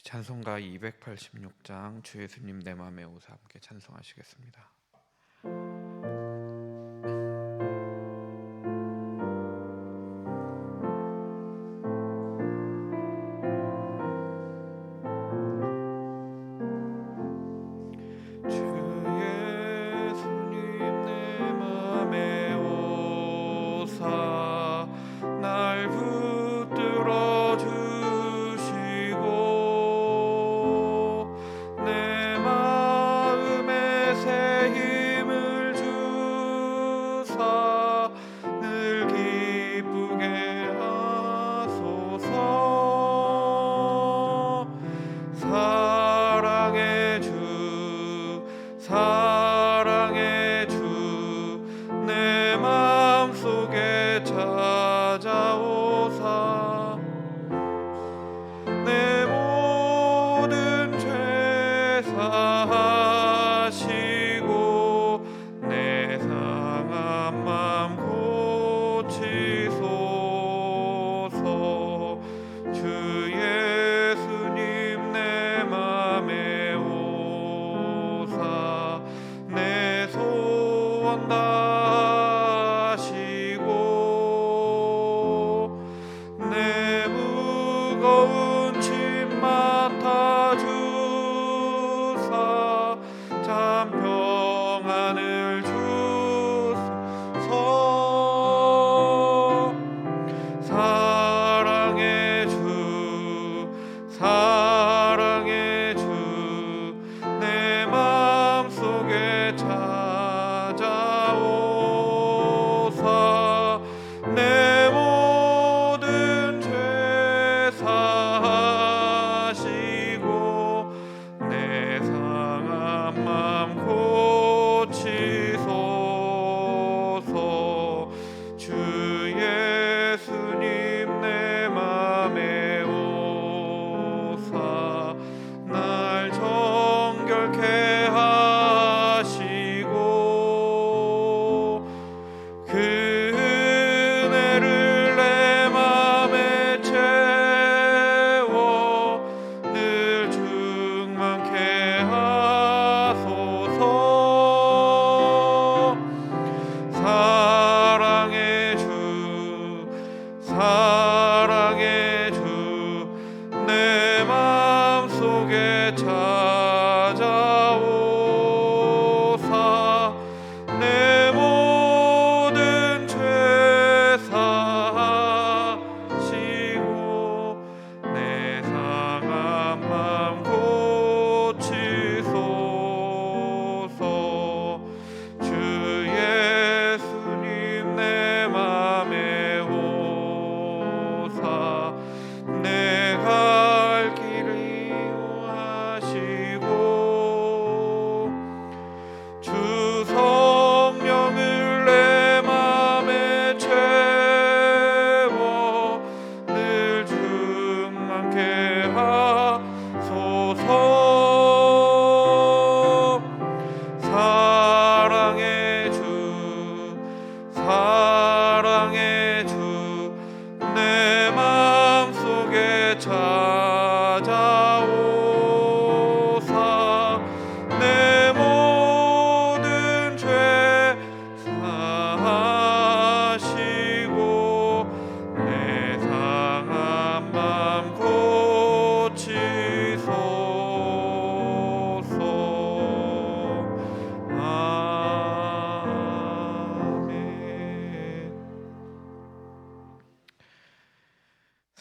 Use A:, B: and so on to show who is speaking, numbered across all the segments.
A: 찬송가 286장 주 예수님 내 맘에 오사 함께 찬송하시겠습니다.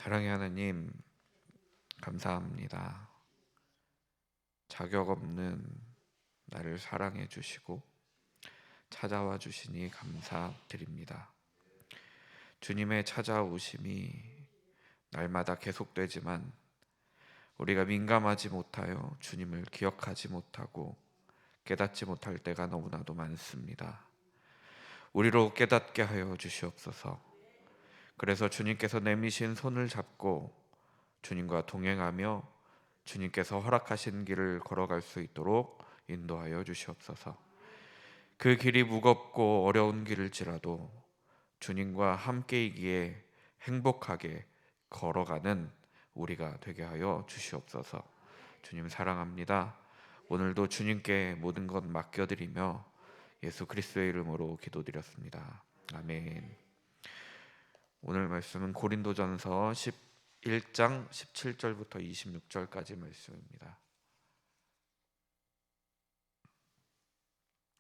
A: 사랑의 하나님, 감사합니다. 자격 없는 나를 사랑해 주시고 찾아와 주시니 감사드립니다. 주님의 찾아오심이 날마다 계속되지만 우리가 민감하지 못하여 주님을 기억하지 못하고 깨닫지 못할 때가 너무나도 많습니다. 우리로 깨닫게 하여 주시옵소서. 그래서 주님께서 내미신 손을 잡고 주님과 동행하며 주님께서 허락하신 길을 걸어갈 수 있도록 인도하여 주시옵소서. 그 길이 무겁고 어려운 길일지라도 주님과 함께이기에 행복하게 걸어가는 우리가 되게 하여 주시옵소서. 주님 사랑합니다. 오늘도 주님께 모든 것 맡겨드리며 예수 그리스도의 이름으로 기도드렸습니다. 아멘. 오늘 말씀은 고린도전서 11장 17절부터 26절까지 말씀입니다.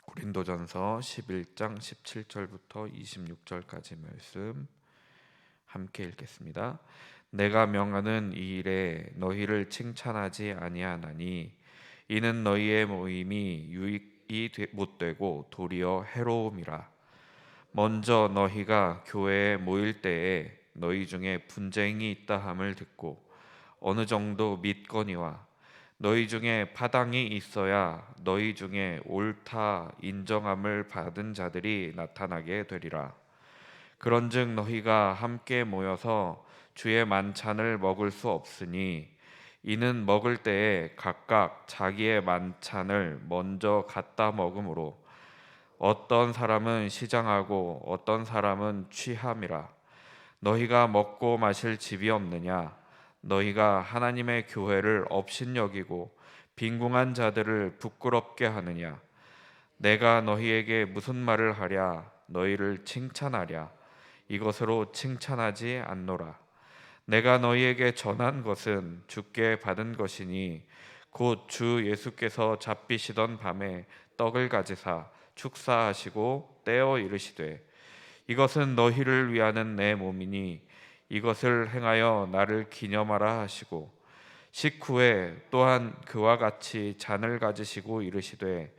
A: 고린도전서 11장 17절부터 26절까지 말씀 함께 읽겠습니다. 내가 명하는 이 일에 너희를 칭찬하지 아니하나니 이는 너희의 모임이 유익이 못되고 도리어 해로움이라. 먼저 너희가 교회에 모일 때에 너희 중에 분쟁이 있다 함을 듣고 어느 정도 믿거니와 너희 중에 파당이 있어야 너희 중에 옳다 인정함을 받은 자들이 나타나게 되리라. 그런즉 너희가 함께 모여서 주의 만찬을 먹을 수 없으니 이는 먹을 때에 각각 자기의 만찬을 먼저 갖다 먹으므로 어떤 사람은 시장하고 어떤 사람은 취함이라. 너희가 먹고 마실 집이 없느냐? 너희가 하나님의 교회를 업신여기고 빈궁한 자들을 부끄럽게 하느냐? 내가 너희에게 무슨 말을 하랴? 너희를 칭찬하랴? 이것으로 칭찬하지 않노라. 내가 너희에게 전한 것은 주께 받은 것이니 곧 주 예수께서 잡히시던 밤에 떡을 가지사 축사하시고 떼어 이르시되 이것은 너희를 위하는 내 몸이니 이것을 행하여 나를 기념하라 하시고 식후에 또한 그와 같이 잔을 가지시고 이르시되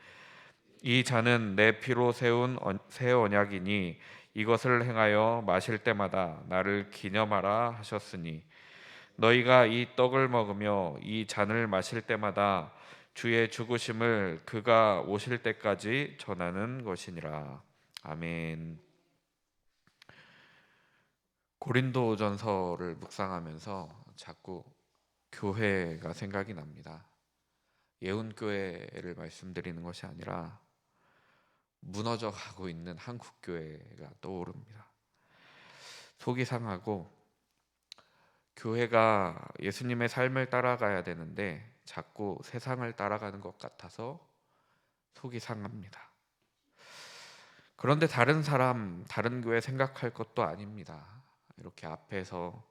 A: 이 잔은 내 피로 세운 새 언약이니 이것을 행하여 마실 때마다 나를 기념하라 하셨으니 너희가 이 떡을 먹으며 이 잔을 마실 때마다 주의 죽으심을 그가 오실 때까지 전하는 것이니라. 아멘. 고린도전서를 묵상하면서 자꾸 교회가 생각이 납니다. 예운교회를 말씀드리는 것이 아니라 무너져 가고 있는 한국교회가 떠오릅니다. 속이 상하고 교회가 예수님의 삶을 따라가야 되는데 자꾸 세상을 따라가는 것 같아서 속이 상합니다. 그런데 다른 사람, 다른 교회 생각할 것도 아닙니다. 이렇게 앞에서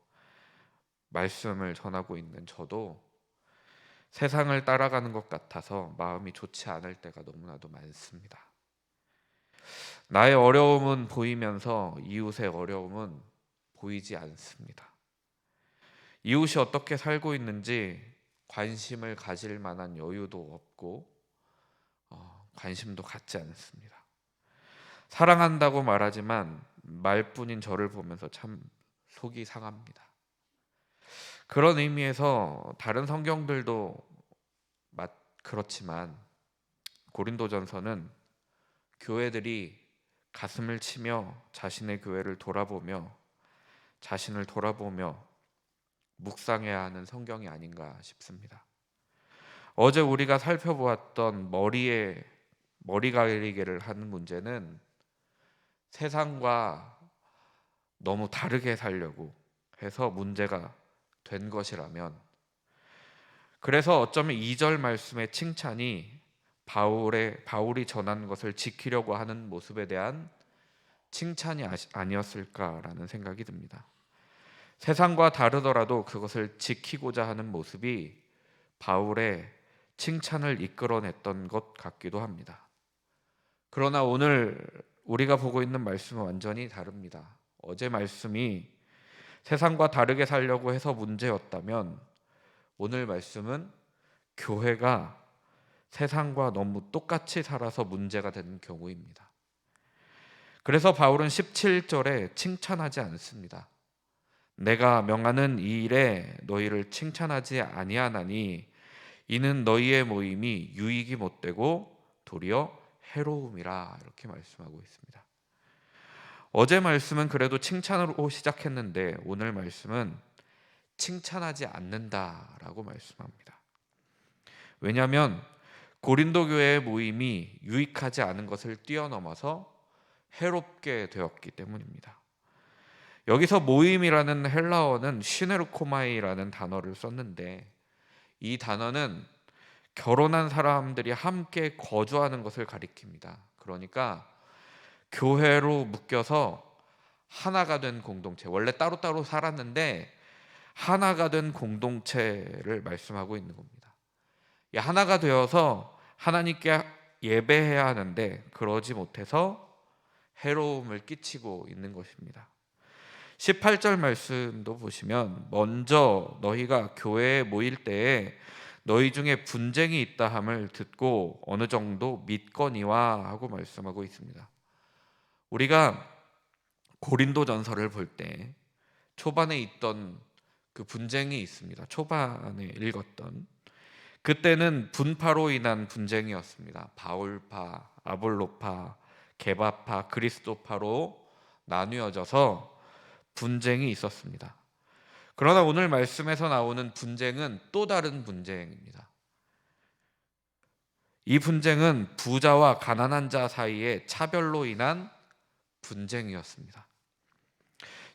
A: 말씀을 전하고 있는 저도 세상을 따라가는 것 같아서 마음이 좋지 않을 때가 너무나도 많습니다. 나의 어려움은 보이면서 이웃의 어려움은 보이지 않습니다. 이웃이 어떻게 살고 있는지 관심을 가질 만한 여유도 없고 관심도 갖지 않습니다. 사랑한다고 말하지만 말뿐인 저를 보면서 참 속이 상합니다. 그런 의미에서 다른 성경들도 그렇지만 고린도전서는 교회들이 가슴을 치며 자신의 교회를 돌아보며 자신을 돌아보며 묵상해야 하는 성경이 아닌가 싶습니다. 어제 우리가 살펴보았던 머리 가리개를 하는 문제는 세상과 너무 다르게 살려고 해서 문제가 된 것이라면, 그래서 어쩌면 2절 말씀의 칭찬이 바울이 전한 것을 지키려고 하는 모습에 대한 칭찬이 아니었을까라는 생각이 듭니다. 세상과 다르더라도 그것을 지키고자 하는 모습이 바울의 칭찬을 이끌어냈던 것 같기도 합니다. 그러나 오늘 우리가 보고 있는 말씀은 완전히 다릅니다. 어제 말씀이 세상과 다르게 살려고 해서 문제였다면 오늘 말씀은 교회가 세상과 너무 똑같이 살아서 문제가 되는 경우입니다. 그래서 바울은 17절에 칭찬하지 않습니다. 내가 명하는 이 일에 너희를 칭찬하지 아니하나니 이는 너희의 모임이 유익이 못되고 도리어 해로움이라, 이렇게 말씀하고 있습니다. 어제 말씀은 그래도 칭찬으로 시작했는데 오늘 말씀은 칭찬하지 않는다라고 말씀합니다. 왜냐하면 고린도 교회의 모임이 유익하지 않은 것을 뛰어넘어서 해롭게 되었기 때문입니다. 여기서 모임이라는 헬라어는 시네르코마이라는 단어를 썼는데, 이 단어는 결혼한 사람들이 함께 거주하는 것을 가리킵니다. 그러니까 교회로 묶여서 하나가 된 공동체, 원래 따로따로 살았는데 하나가 된 공동체를 말씀하고 있는 겁니다. 하나가 되어서 하나님께 예배해야 하는데 그러지 못해서 해로움을 끼치고 있는 것입니다. 18절 말씀도 보시면, 먼저 너희가 교회에 모일 때에 너희 중에 분쟁이 있다 함을 듣고 어느 정도 믿거니와 하고 말씀하고 있습니다. 우리가 고린도전서를 볼 때 초반에 있던 그 분쟁이 있습니다. 초반에 읽었던, 그때는 분파로 인한 분쟁이었습니다. 바울파, 아볼로파, 게바파, 그리스도파로 나뉘어져서 분쟁이 있었습니다. 그러나 오늘 말씀에서 나오는 분쟁은 또 다른 분쟁입니다. 이 분쟁은 부자와 가난한 자 사이의 차별로 인한 분쟁이었습니다.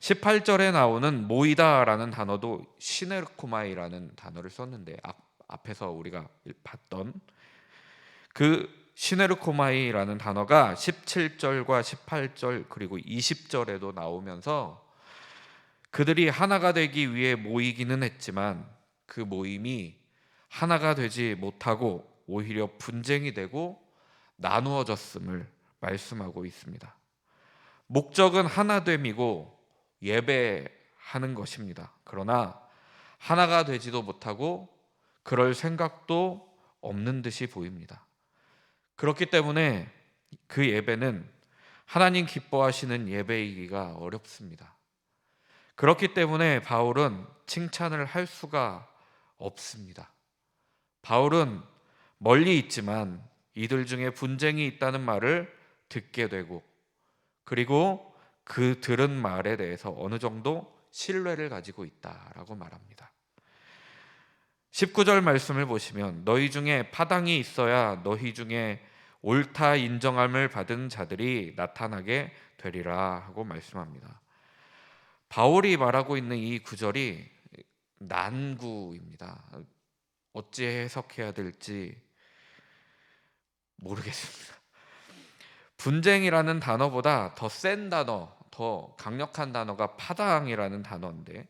A: 18절에 나오는 모이다라는 단어도 시네르코마이라는 단어를 썼는데, 앞에서 우리가 봤던 그 시네르코마이라는 단어가 17절과 18절 그리고 20절에도 나오면서 그들이 하나가 되기 위해 모이기는 했지만 그 모임이 하나가 되지 못하고 오히려 분쟁이 되고 나누어졌음을 말씀하고 있습니다. 목적은 하나됨이고 예배하는 것입니다. 그러나 하나가 되지도 못하고 그럴 생각도 없는 듯이 보입니다. 그렇기 때문에 그 예배는 하나님 기뻐하시는 예배이기가 어렵습니다. 그렇기 때문에 바울은 칭찬을 할 수가 없습니다. 바울은 멀리 있지만 이들 중에 분쟁이 있다는 말을 듣게 되고, 그리고 그 들은 말에 대해서 어느 정도 신뢰를 가지고 있다라고 말합니다. 19절 말씀을 보시면, 너희 중에 파당이 있어야 너희 중에 옳다 인정함을 받은 자들이 나타나게 되리라 하고 말씀합니다. 바울이 말하고 있는 이 구절이 난구입니다. 어찌 해석해야 될지 모르겠습니다. 분쟁이라는 단어보다 더 센 단어, 더 강력한 단어가 파당이라는 단어인데,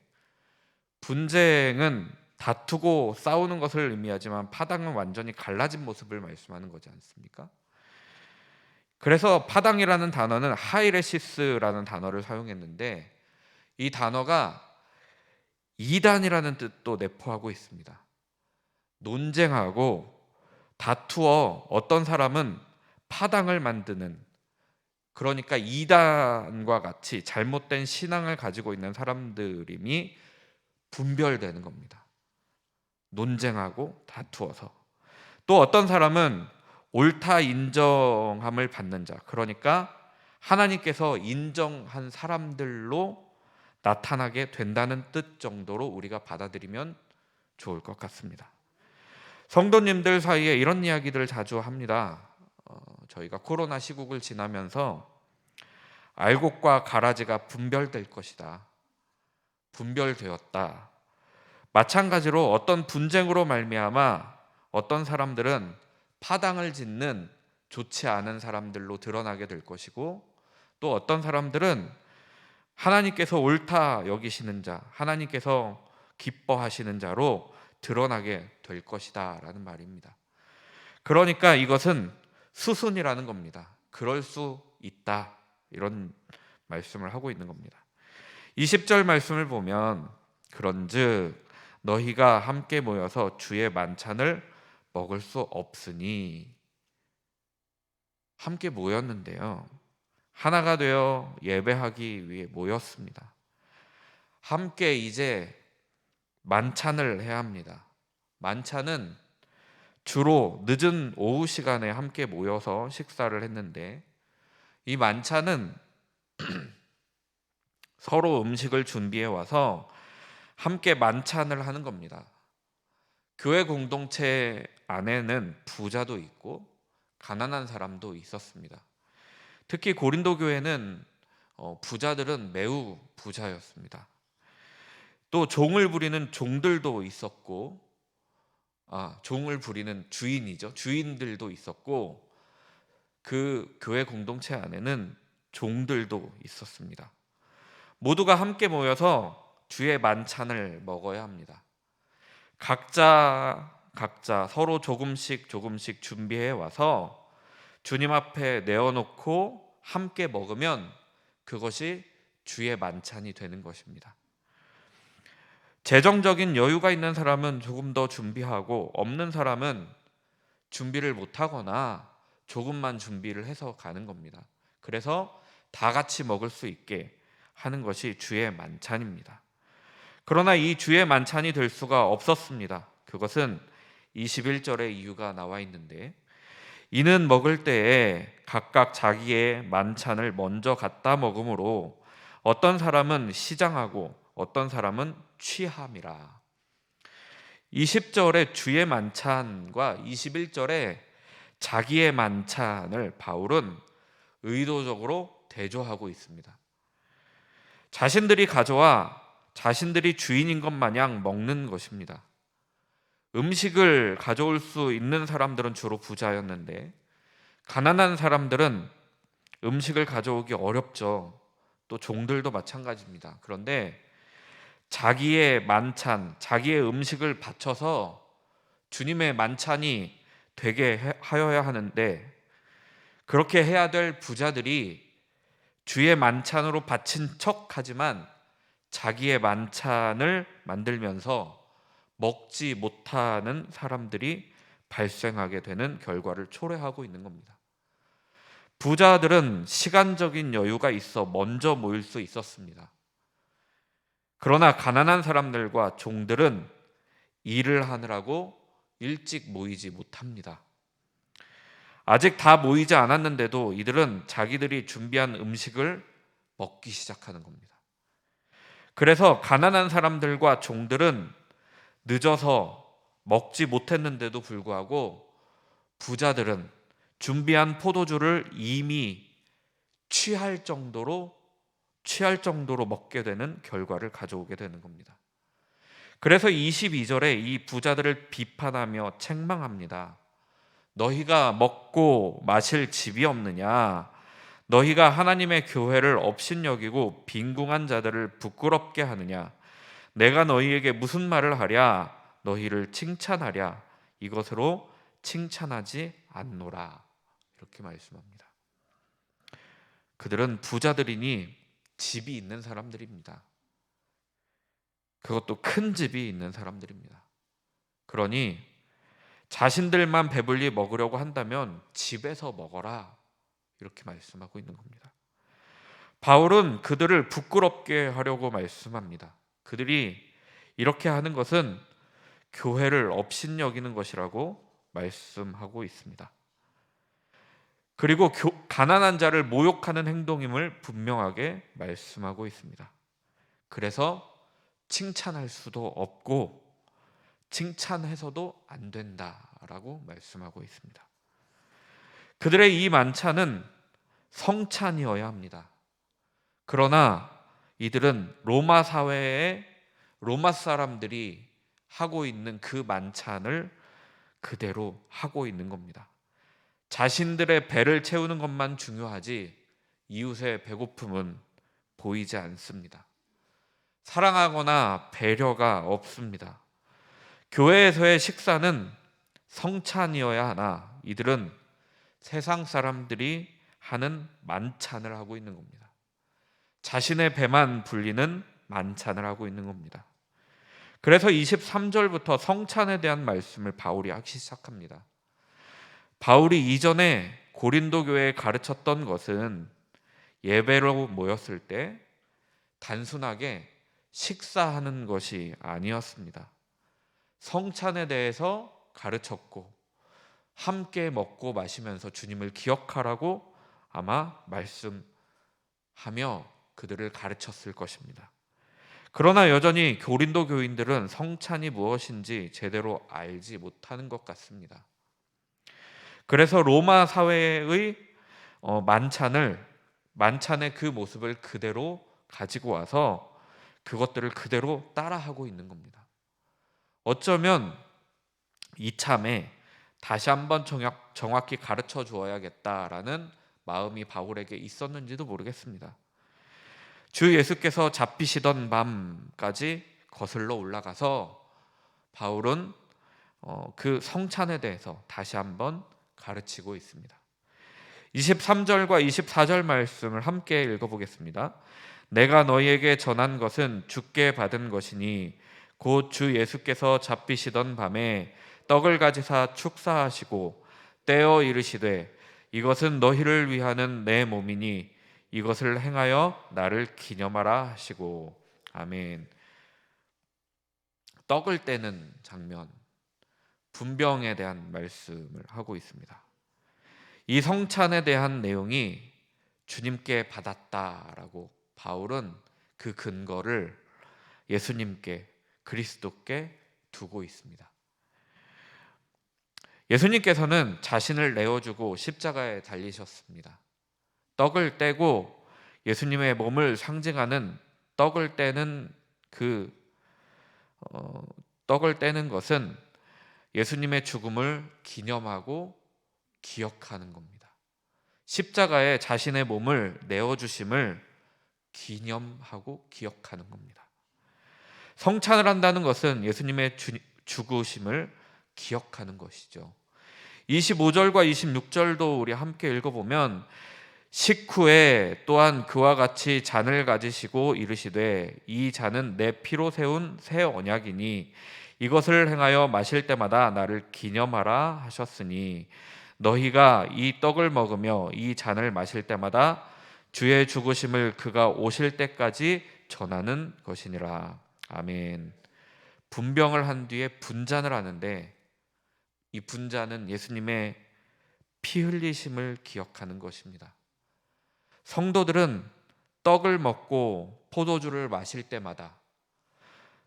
A: 분쟁은 다투고 싸우는 것을 의미하지만 파당은 완전히 갈라진 모습을 말씀하는 거지 않습니까? 그래서 파당이라는 단어는 하이레시스라는 단어를 사용했는데, 이 단어가 이단이라는 뜻도 내포하고 있습니다. 논쟁하고 다투어 어떤 사람은 파당을 만드는, 그러니까 이단과 같이 잘못된 신앙을 가지고 있는 사람들임이 분별되는 겁니다. 논쟁하고 다투어서. 또 어떤 사람은 옳다 인정함을 받는 자, 그러니까 하나님께서 인정한 사람들로 나타나게 된다는 뜻 정도로 우리가 받아들이면 좋을 것 같습니다. 성도님들 사이에 이런 이야기들을 자주 합니다. 저희가 코로나 시국을 지나면서 알곡과 가라지가 분별될 것이다, 분별되었다. 마찬가지로 어떤 분쟁으로 말미암아 어떤 사람들은 파당을 짓는 좋지 않은 사람들로 드러나게 될 것이고, 또 어떤 사람들은 하나님께서 옳다 여기시는 자, 하나님께서 기뻐하시는 자로 드러나게 될 것이다 라는 말입니다. 그러니까 이것은 수순이라는 겁니다. 그럴 수 있다, 이런 말씀을 하고 있는 겁니다. 20절 말씀을 보면, 그런즉 너희가 함께 모여서 주의 만찬을 먹을 수 없으니, 함께 모였는데요, 하나가 되어 예배하기 위해 모였습니다. 함께 이제 만찬을 해야 합니다. 만찬은 주로 늦은 오후 시간에 함께 모여서 식사를 했는데, 이 만찬은 서로 음식을 준비해 와서 함께 만찬을 하는 겁니다. 교회 공동체 안에는 부자도 있고 가난한 사람도 있었습니다. 특히 고린도 교회는 부자들은 매우 부자였습니다. 또 종을 부리는 종들도 있었고, 종을 부리는 주인이죠. 주인들도 있었고, 그 교회 공동체 안에는 종들도 있었습니다. 모두가 함께 모여서 주의 만찬을 먹어야 합니다. 각자 서로 조금씩 준비해 와서 주님 앞에 내어놓고 함께 먹으면 그것이 주의 만찬이 되는 것입니다. 재정적인 여유가 있는 사람은 조금 더 준비하고, 없는 사람은 준비를 못하거나 조금만 준비를 해서 가는 겁니다. 그래서 다 같이 먹을 수 있게 하는 것이 주의 만찬입니다. 그러나 이 주의 만찬이 될 수가 없었습니다. 그것은 21절의 이유가 나와 있는데, 이는 먹을 때에 각각 자기의 만찬을 먼저 갖다 먹음으로 어떤 사람은 시장하고 어떤 사람은 취함이라. 20절의 주의 만찬과 21절의 자기의 만찬을 바울은 의도적으로 대조하고 있습니다. 자신들이 가져와 자신들이 주인인 것 마냥 먹는 것입니다. 음식을 가져올 수 있는 사람들은 주로 부자였는데, 가난한 사람들은 음식을 가져오기 어렵죠. 또 종들도 마찬가지입니다. 그런데 자기의 만찬, 자기의 음식을 바쳐서 주님의 만찬이 되게 하여야 하는데, 그렇게 해야 될 부자들이 주의 만찬으로 바친 척하지만 자기의 만찬을 만들면서 먹지 못하는 사람들이 발생하게 되는 결과를 초래하고 있는 겁니다. 부자들은 시간적인 여유가 있어 먼저 모일 수 있었습니다. 그러나 가난한 사람들과 종들은 일을 하느라고 일찍 모이지 못합니다. 아직 다 모이지 않았는데도 이들은 자기들이 준비한 음식을 먹기 시작하는 겁니다. 그래서 가난한 사람들과 종들은 늦어서 먹지 못했는데도 불구하고 부자들은 준비한 포도주를 이미 취할 정도로 먹게 되는 결과를 가져오게 되는 겁니다. 그래서 22절에 이 부자들을 비판하며 책망합니다. 너희가 먹고 마실 집이 없느냐? 너희가 하나님의 교회를 업신여기고 빈궁한 자들을 부끄럽게 하느냐? 내가 너희에게 무슨 말을 하랴? 너희를 칭찬하랴? 이것으로 칭찬하지 않노라. 이렇게 말씀합니다. 그들은 부자들이니 집이 있는 사람들입니다. 그것도 큰 집이 있는 사람들입니다. 그러니 자신들만 배불리 먹으려고 한다면 집에서 먹어라, 이렇게 말씀하고 있는 겁니다. 바울은 그들을 부끄럽게 하려고 말씀합니다. 그들이 이렇게 하는 것은 교회를 업신여기는 것이라고 말씀하고 있습니다. 그리고 가난한 자를 모욕하는 행동임을 분명하게 말씀하고 있습니다. 그래서 칭찬할 수도 없고 칭찬해서도 안 된다라고 말씀하고 있습니다. 그들의 이 만찬은 성찬이어야 합니다. 그러나 이들은 로마 사회에 로마 사람들이 하고 있는 그 만찬을 그대로 하고 있는 겁니다. 자신들의 배를 채우는 것만 중요하지 이웃의 배고픔은 보이지 않습니다. 사랑하거나 배려가 없습니다. 교회에서의 식사는 성찬이어야 하나 이들은 세상 사람들이 하는 만찬을 하고 있는 겁니다. 자신의 배만 불리는 만찬을 하고 있는 겁니다. 그래서 23절부터 성찬에 대한 말씀을 바울이 하기 시작합니다. 바울이 이전에 고린도 교회에 가르쳤던 것은 예배로 모였을 때 단순하게 식사하는 것이 아니었습니다. 성찬에 대해서 가르쳤고 함께 먹고 마시면서 주님을 기억하라고 아마 말씀하며 그들을 가르쳤을 것입니다. 그러나 여전히 고린도 교인들은 성찬이 무엇인지 제대로 알지 못하는 것 같습니다. 그래서 로마 사회의 만찬을 만찬의 그 모습을 그대로 가지고 와서 그것들을 그대로 따라하고 있는 겁니다. 어쩌면 이참에 다시 한번 정확히 가르쳐 주어야겠다라는 마음이 바울에게 있었는지도 모르겠습니다. 주 예수께서 잡히시던 밤까지 거슬러 올라가서 바울은 그 성찬에 대해서 다시 한번 가르치고 있습니다. 23절과 24절 말씀을 함께 읽어보겠습니다. 내가 너희에게 전한 것은 주께 받은 것이니 곧 주 예수께서 잡히시던 밤에 떡을 가지사 축사하시고 떼어 이르시되 이것은 너희를 위하는 내 몸이니 이것을 행하여 나를 기념하라 하시고. 아멘. 떡을 떼는 장면, 분병에 대한 말씀을 하고 있습니다. 이 성찬에 대한 내용이 주님께 받았다라고 바울은 그 근거를 예수님께, 그리스도께 두고 있습니다. 예수님께서는 자신을 내어주고 십자가에 달리셨습니다. 떡을 떼고 예수님의 몸을 상징하는 떡을 떼는 떡을 떼는 것은 예수님의 죽음을 기념하고 기억하는 겁니다. 십자가에 자신의 몸을 내어주심을 기념하고 기억하는 겁니다. 성찬을 한다는 것은 예수님의 죽으심을 기억하는 것이죠. 25절과 26절도 우리 함께 읽어보면 식후에 또한 그와 같이 잔을 가지시고 이르시되 이 잔은 내 피로 세운 새 언약이니 이것을 행하여 마실 때마다 나를 기념하라 하셨으니 너희가 이 떡을 먹으며 이 잔을 마실 때마다 주의 죽으심을 그가 오실 때까지 전하는 것이니라. 아멘. 분병을 한 뒤에 분잔을 하는데 이 분잔은 예수님의 피 흘리심을 기억하는 것입니다. 성도들은 떡을 먹고 포도주를 마실 때마다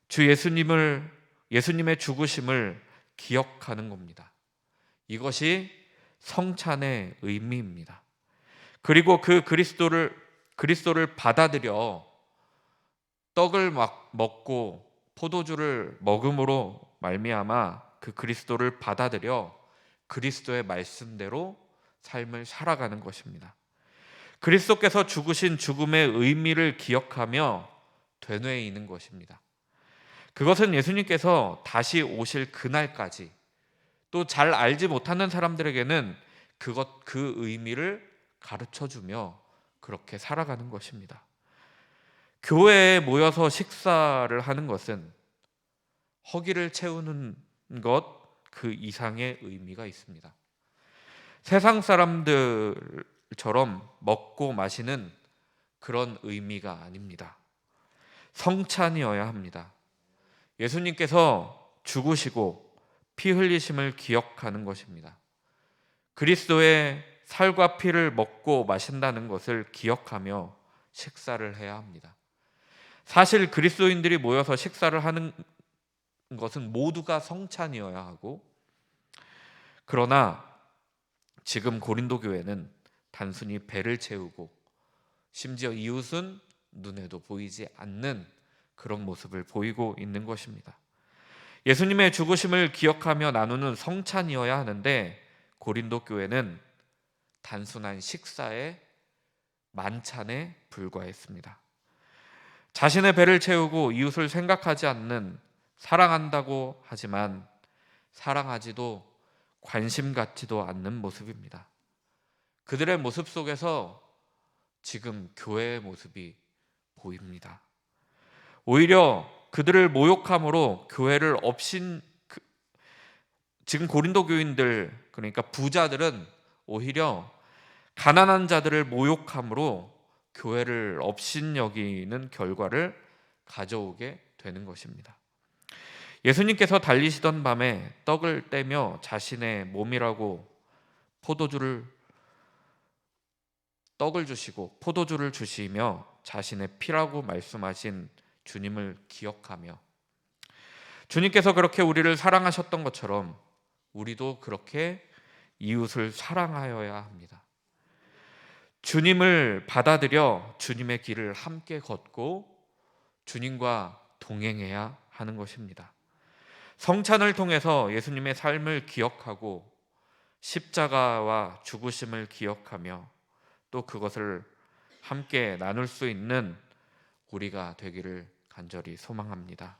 A: 주 예수님의 죽으심을 기억하는 겁니다. 이것이 성찬의 의미입니다. 그리고 그 그리스도를 받아들여 떡을 먹고 포도주를 먹음으로 말미암아 그 그리스도를 받아들여 그리스도의 말씀대로 삶을 살아가는 것입니다. 그리스도께서 죽으신 죽음의 의미를 기억하며 되뇌이는 것입니다. 그것은 예수님께서 다시 오실 그날까지 또 잘 알지 못하는 사람들에게는 그 의미를 가르쳐주며 그렇게 살아가는 것입니다. 교회에 모여서 식사를 하는 것은 허기를 채우는 것 그 이상의 의미가 있습니다. 세상 사람들처럼 먹고 마시는 그런 의미가 아닙니다. 성찬이어야 합니다. 예수님께서 죽으시고 피 흘리심을 기억하는 것입니다. 그리스도의 살과 피를 먹고 마신다는 것을 기억하며 식사를 해야 합니다. 사실 그리스도인들이 모여서 식사를 하는 것은 모두가 성찬이어야 하고, 그러나 지금 고린도 교회는 단순히 배를 채우고 심지어 이웃은 눈에도 보이지 않는 그런 모습을 보이고 있는 것입니다. 예수님의 죽으심을 기억하며 나누는 성찬이어야 하는데 고린도 교회는 단순한 식사에 만찬에 불과했습니다. 자신의 배를 채우고 이웃을 생각하지 않는, 사랑한다고 하지만 사랑하지도 관심 갖지도 않는 모습입니다. 그들의 모습 속에서 지금 교회의 모습이 보입니다. 오히려 그들을 모욕함으로 교회를 지금 고린도 교인들, 그러니까 부자들은 오히려 가난한 자들을 모욕함으로 교회를 업신여기는 결과를 가져오게 되는 것입니다. 예수님께서 달리시던 밤에 떡을 떼며 자신의 몸이라고 떡을 주시고 포도주를 주시며 자신의 피라고 말씀하신 주님을 기억하며 주님께서 그렇게 우리를 사랑하셨던 것처럼 우리도 그렇게 이웃을 사랑하여야 합니다. 주님을 받아들여 주님의 길을 함께 걷고 주님과 동행해야 하는 것입니다. 성찬을 통해서 예수님의 삶을 기억하고 십자가와 죽으심을 기억하며 또 그것을 함께 나눌 수 있는 우리가 되기를 간절히 소망합니다.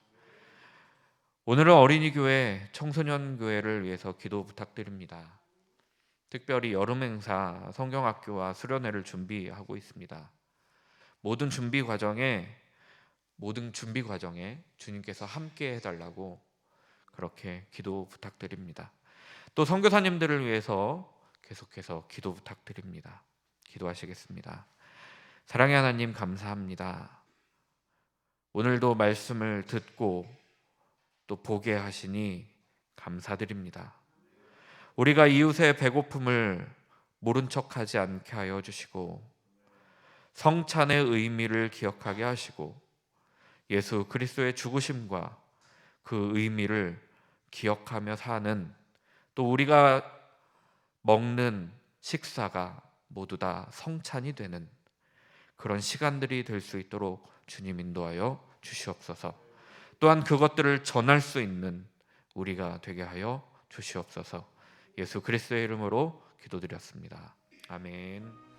A: 오늘은 어린이 교회, 청소년 교회를 위해서 기도 부탁드립니다. 특별히 여름 행사, 성경학교와 수련회를 준비하고 있습니다. 모든 준비 과정에 주님께서 함께 해달라고 그렇게 기도 부탁드립니다. 또 선교사님들을 위해서 계속해서 기도 부탁드립니다. 기도하시겠습니다. 사랑의 하나님, 감사합니다. 오늘도 말씀을 듣고 또 보게 하시니 감사드립니다. 우리가 이웃의 배고픔을 모른 척하지 않게 하여 주시고 성찬의 의미를 기억하게 하시고 예수 그리스도의 죽으심과 그 의미를 기억하며 사는, 또 우리가 먹는 식사가 모두 다 성찬이 되는 그런 시간들이 될 수 있도록 주님 인도하여 주시옵소서. 또한 그것들을 전할 수 있는 우리가 되게 하여 주시옵소서. 예수 그리스도의 이름으로 기도드렸습니다. 아멘.